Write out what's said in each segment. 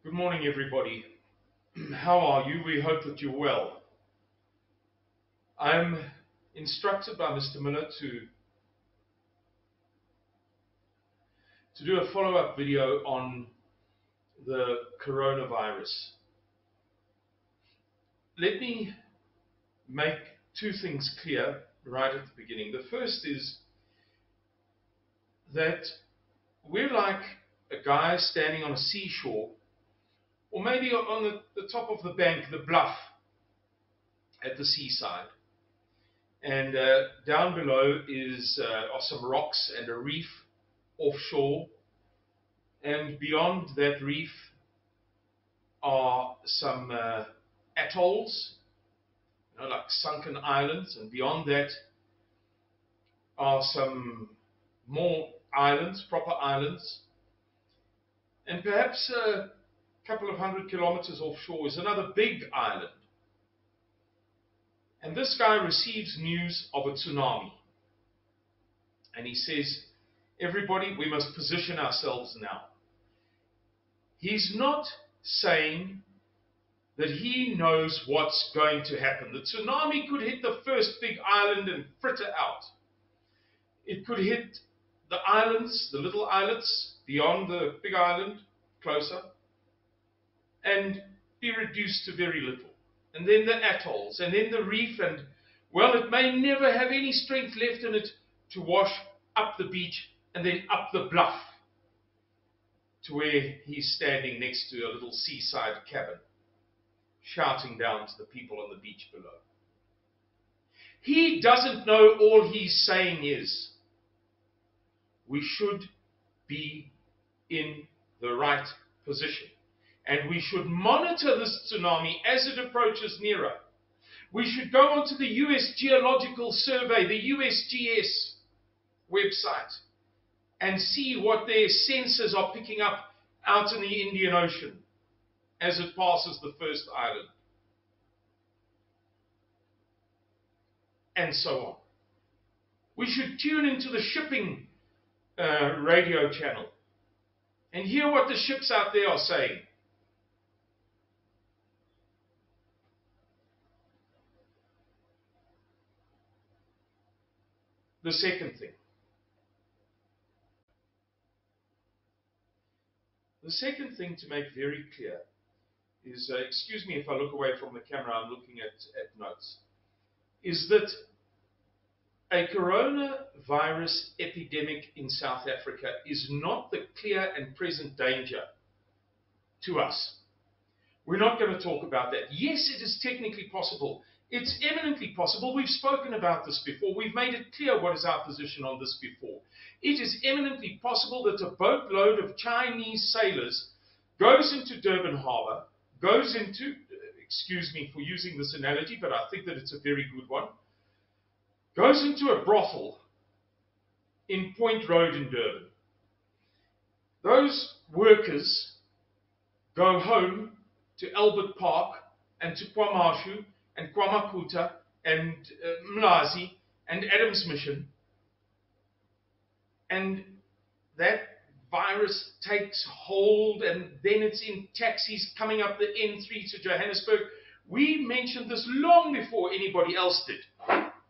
Good morning, everybody. How are you? We hope that you're well. I'm instructed by Mr. Miller to do a follow-up video on the coronavirus. Let me make two things clear right at the beginning. The first is that we're like a guy standing on a seashore, or maybe on the top of the bank, the bluff at the seaside. And down below are some rocks and a reef offshore. And beyond that reef are some atolls, like sunken islands. And beyond that are some more islands, proper islands. And perhaps a couple of 100 kilometers offshore is another big island. And this guy receives news of a tsunami. And he says, everybody, we must position ourselves now. He's not saying that he knows what's going to happen. The tsunami could hit the first big island and fritter out. It could hit the islands, the little islets beyond the big island, closer, and be reduced to very little. And then the atolls, and then the reef, and, well, it may never have any strength left in it to wash up the beach and then up the bluff to where he's standing next to a little seaside cabin, shouting down to the people on the beach below. He doesn't know. All he's saying is, we should be in the right position. And we should monitor this tsunami as it approaches nearer. We should go onto the US Geological Survey, the USGS website, and see what their sensors are picking up out in the Indian Ocean as it passes the first island. And so on. We should tune into the shipping radio channel and hear what the ships out there are saying. The second thing. The second thing to make very clear is, excuse me if I look away from the camera, I'm looking at notes, is that a coronavirus epidemic in South Africa is not the clear and present danger to us. We're not going to talk about that. Yes, it is technically possible. It's eminently possible. We've spoken about this before. We've made it clear what is our position on this before. It is eminently possible that a boatload of Chinese sailors goes into Durban Harbour, goes into, excuse me for using this analogy, but I think that it's a very good one, goes into a brothel in Point Road in Durban. Those workers go home to Albert Park and to KwaMashu and KwaMakuta and Mlazi and Adams Mission, and that virus takes hold, and then it's in taxis coming up the N3 to Johannesburg. We mentioned this long before anybody else did.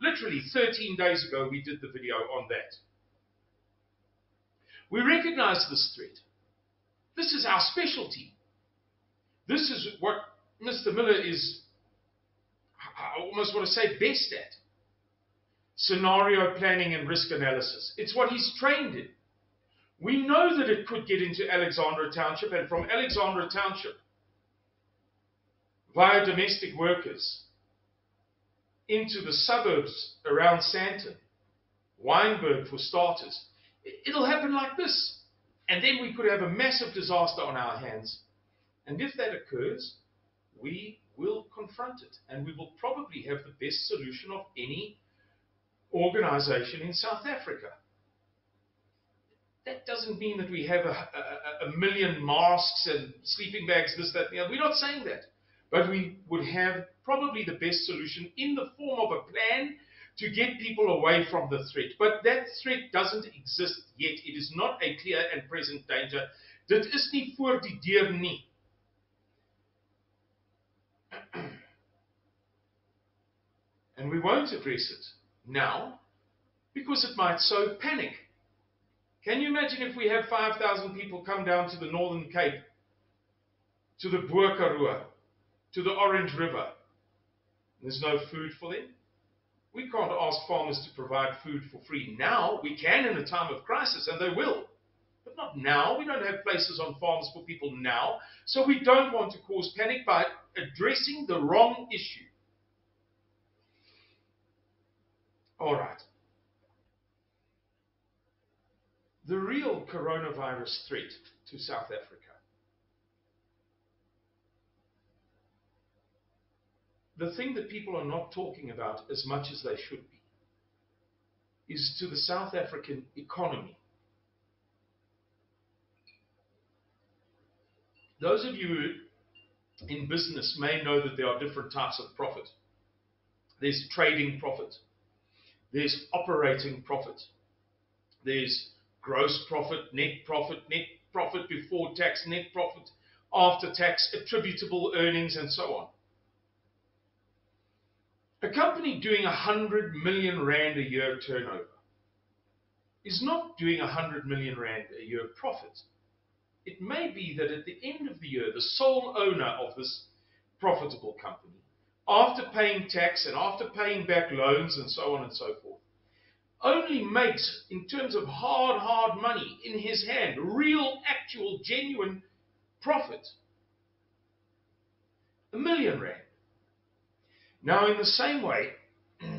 Literally 13 days ago we did the video on that. We recognize this threat. This is our specialty. This is what Mr. Miller is, I almost want to say, best at. Scenario planning and risk analysis. It's what he's trained in. We know that it could get into Alexandra Township, and from Alexandra Township, via domestic workers, into the suburbs around Sandton, Wynberg for starters. It'll happen like this. And then we could have a massive disaster on our hands. And if that occurs, we will confront it. And we will probably have the best solution of any organization in South Africa. That doesn't mean that we have a million masks and sleeping bags, this, that, and the other. We're not saying that. But we would have probably the best solution in the form of a plan to get people away from the threat. But that threat doesn't exist yet. It is not a clear and present danger. Dit is nie voor die deur nie. And we won't address it now because it might sow panic. Can you imagine if we have 5,000 people come down to the Northern Cape, to the Boer Karoo, to the Orange River? There's no food for them. We can't ask farmers to provide food for free now. We can in a time of crisis, and they will. But not now. We don't have places on farms for people now. So we don't want to cause panic by addressing the wrong issue. All right. The real coronavirus threat to South Africa. The thing that people are not talking about as much as they should be is to the South African economy. Those of you in business may know that there are different types of profit. There's trading profit. There's operating profit. There's gross profit, net profit before tax, net profit after tax, attributable earnings, and so on. A company doing 100 million rand a year turnover is not doing 100 million rand a year profit. It may be that at the end of the year, the sole owner of this profitable company, after paying tax and after paying back loans and so on and so forth, only makes, in terms of hard money in his hand, real, actual, genuine profit, 1 million rand. Now, in the same way,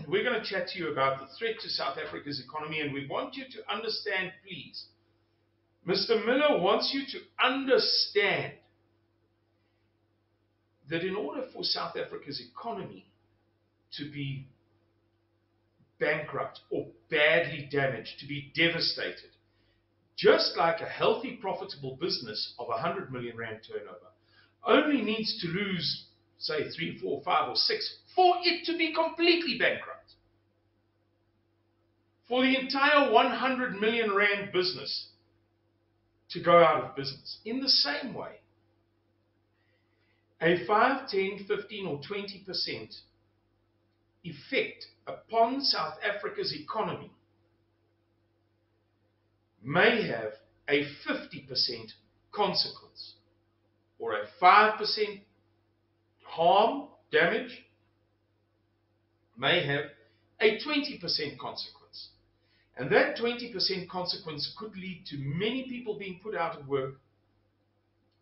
we're going to chat to you about the threat to South Africa's economy, and we want you to understand, please. Mr. Miller wants you to understand that in order for South Africa's economy to be bankrupt or badly damaged, to be devastated, just like a healthy, profitable business of 100 million rand turnover only needs to lose, say, 3, 4, 5, or 6 for it to be completely bankrupt. For the entire 100 million rand business to go out of business. In the same way, a 5, 10, 15, or 20% effect upon South Africa's economy may have a 50% consequence, or a 5% harm, damage, may have a 20% consequence. And that 20% consequence could lead to many people being put out of work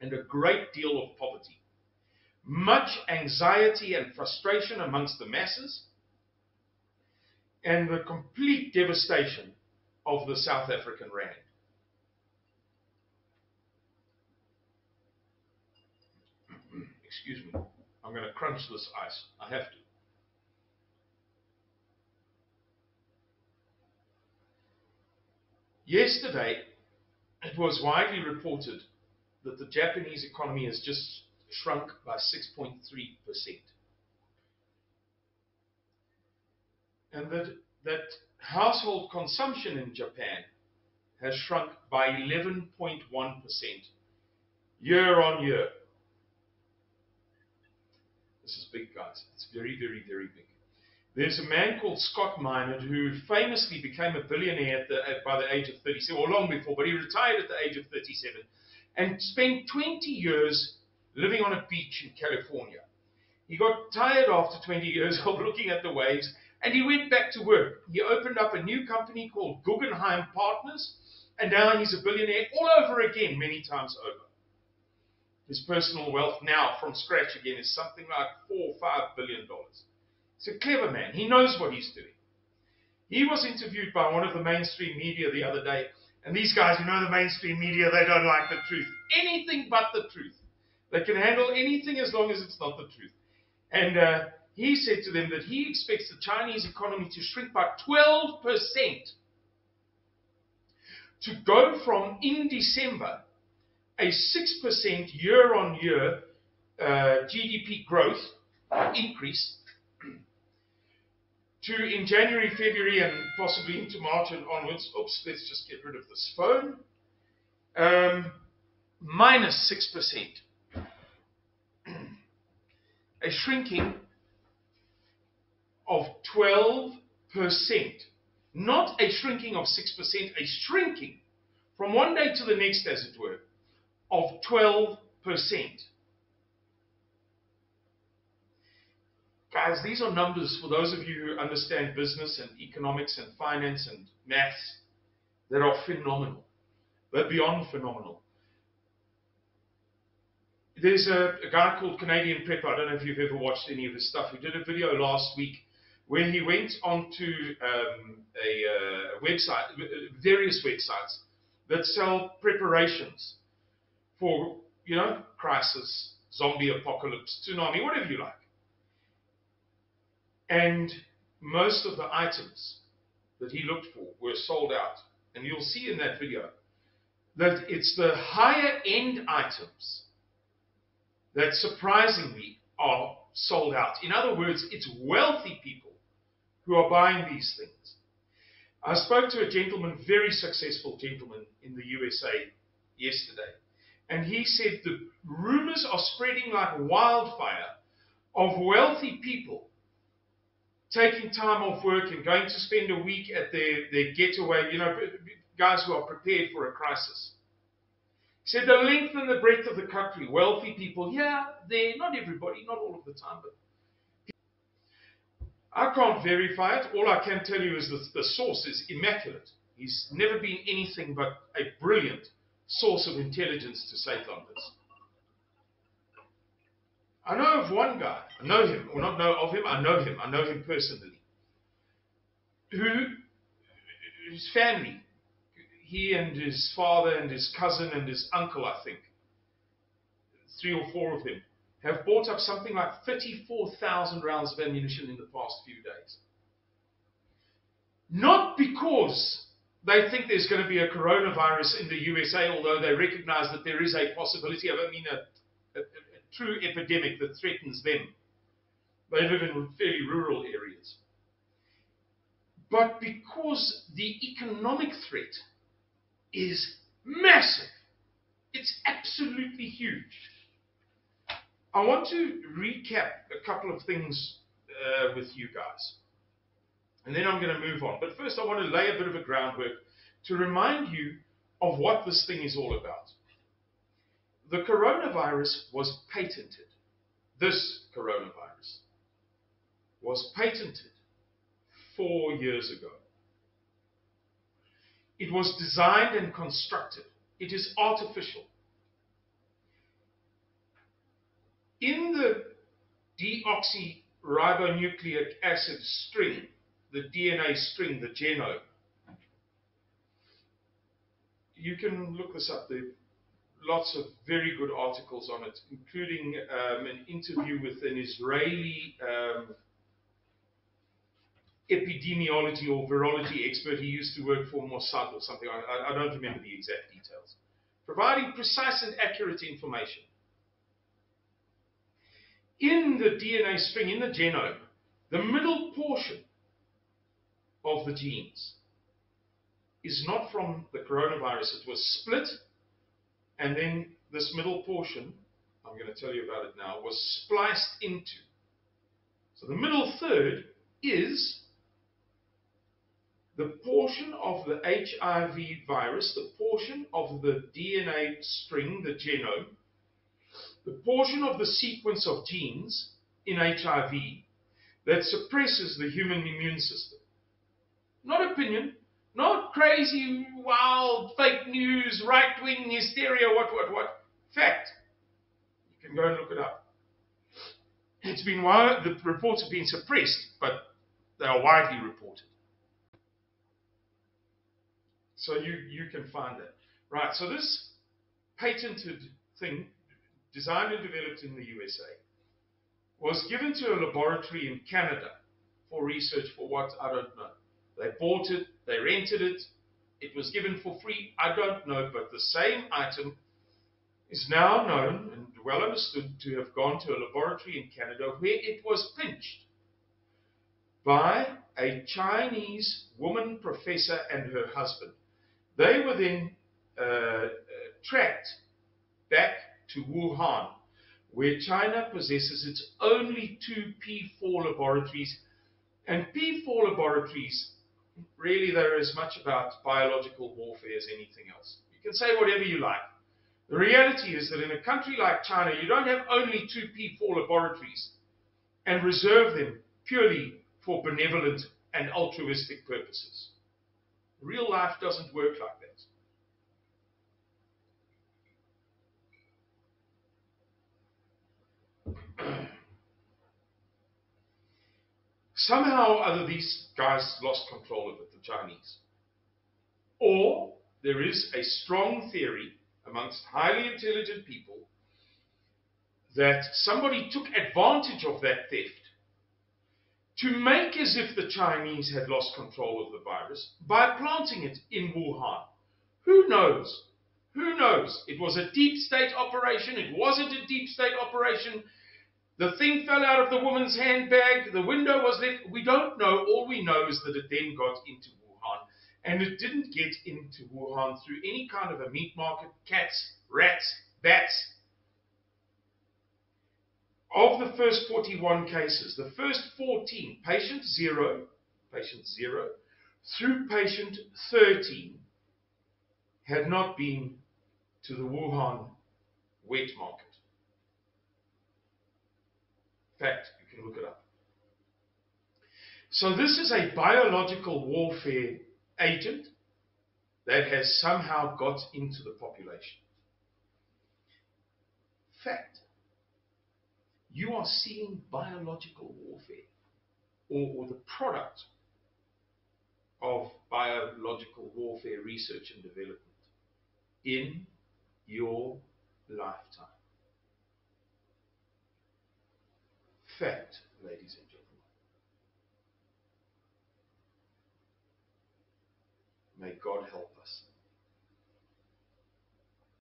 and a great deal of poverty. Much anxiety and frustration amongst the masses, and the complete devastation of the South African rand. Excuse me, I'm going to crunch this ice. I have to. Yesterday, it was widely reported that the Japanese economy has just shrunk by 6.3%. And that household consumption in Japan has shrunk by 11.1% year on year. This is big, guys. It's very, very, very big. There's a man called Scott Minerd who famously became a billionaire by the age of 37, or long before, but he retired at the age of 37 and spent 20 years living on a beach in California. He got tired after 20 years of looking at the waves, and he went back to work. He opened up a new company called Guggenheim Partners, and now he's a billionaire all over again, many times over. His personal wealth now, from scratch again, is something like $4 or $5 billion. He's a clever man. He knows what he's doing. He was interviewed by one of the mainstream media the other day, and these guys, you know the mainstream media, they don't like the truth. Anything but the truth. They can handle anything as long as it's not the truth. And he said to them that he expects the Chinese economy to shrink by 12%. To go from, in December, a 6% year-on-year GDP growth increase to, in January, February, and possibly into March and onwards, oops, let's just get rid of this phone, minus 6%. a shrinking of 12%. Not a shrinking of 6%, a shrinking from one day to the next, as it were, of 12%. Guys, these are numbers for those of you who understand business and economics and finance and maths that are phenomenal. They're beyond phenomenal. There's a guy called Canadian Prepper. I don't know if you've ever watched any of his stuff. He did a video last week where he went onto a website, various websites that sell preparations for, crisis, zombie apocalypse, tsunami, whatever you like. And most of the items that he looked for were sold out. And you'll see in that video that it's the higher end items that surprisingly are sold out. In other words, it's wealthy people who are buying these things. I spoke to a gentleman, very successful gentleman in the USA yesterday, and he said the rumors are spreading like wildfire of wealthy people taking time off work and going to spend a week at their getaway, guys who are prepared for a crisis. He said the length and the breadth of the country, wealthy people, they're not everybody, not all of the time, but I can't verify it. All I can tell you is that the source is immaculate. He's never been anything but a brilliant source of intelligence to say this. I know of one guy, I know him, or not know of him, I know him personally, whose family, he and his father and his cousin and his uncle, I think, 3 or 4 of them, have bought up something like 34,000 rounds of ammunition in the past few days. Not because they think there's going to be a coronavirus in the USA, although they recognize that there is a possibility of, a true epidemic that threatens them. They live in fairly rural areas. But because the economic threat is massive. It's absolutely huge. I want to recap a couple of things with you guys. And then I'm going to move on. But first I want to lay a bit of a groundwork to remind you of what this thing is all about. The coronavirus was patented. This coronavirus was patented 4 years ago. It was designed and constructed. It is artificial. In the deoxyribonucleic acid string, the DNA string, the genome, you can look this up. There are lots of very good articles on it, including an interview with an Israeli epidemiology or virology expert. He used to work for Mossad or something. I don't remember the exact details. Providing precise and accurate information. In the DNA string, in the genome, the middle portion of the genes is not from the coronavirus. It was split, and then this middle portion, I'm going to tell you about it now, was spliced into. So the middle third is the portion of the HIV virus, the portion of the DNA string, the genome, the portion of the sequence of genes in HIV that suppresses the human immune system. Not opinion, not crazy, wild, fake news, right-wing hysteria, what. Fact. You can go and look it up. It's been the reports have been suppressed, but they are widely reported. So you can find that. Right, so this patented thing, designed and developed in the USA, was given to a laboratory in Canada for research for what, I don't know. They bought it, they rented it, it was given for free, I don't know, but the same item is now known and well understood to have gone to a laboratory in Canada where it was pinched by a Chinese woman professor and her husband. They were then tracked back to Wuhan, where China possesses its only two P4 laboratories. And P4 laboratories, really, they're as much about biological warfare as anything else. You can say whatever you like. The reality is that in a country like China, you don't have only two P4 laboratories and reserve them purely for benevolent and altruistic purposes. Real life doesn't work like that. Somehow or other, these guys lost control of it, the Chinese. Or there is a strong theory amongst highly intelligent people that somebody took advantage of that theft to make as if the Chinese had lost control of the virus by planting it in Wuhan. Who knows? Who knows? It was a deep state operation. It wasn't a deep state operation. The thing fell out of the woman's handbag. The window was left. We don't know. All we know is that it then got into Wuhan. And it didn't get into Wuhan through any kind of a meat market, cats, rats, bats. Of the first 41 cases, the first 14, patient 0 through patient 13 had not been to the Wuhan wet market. Fact, you can look it up. So this is a biological warfare agent that has somehow got into the population. Fact. You are seeing biological warfare or the product of biological warfare research and development in your lifetime. Fact, ladies and gentlemen. May God help us.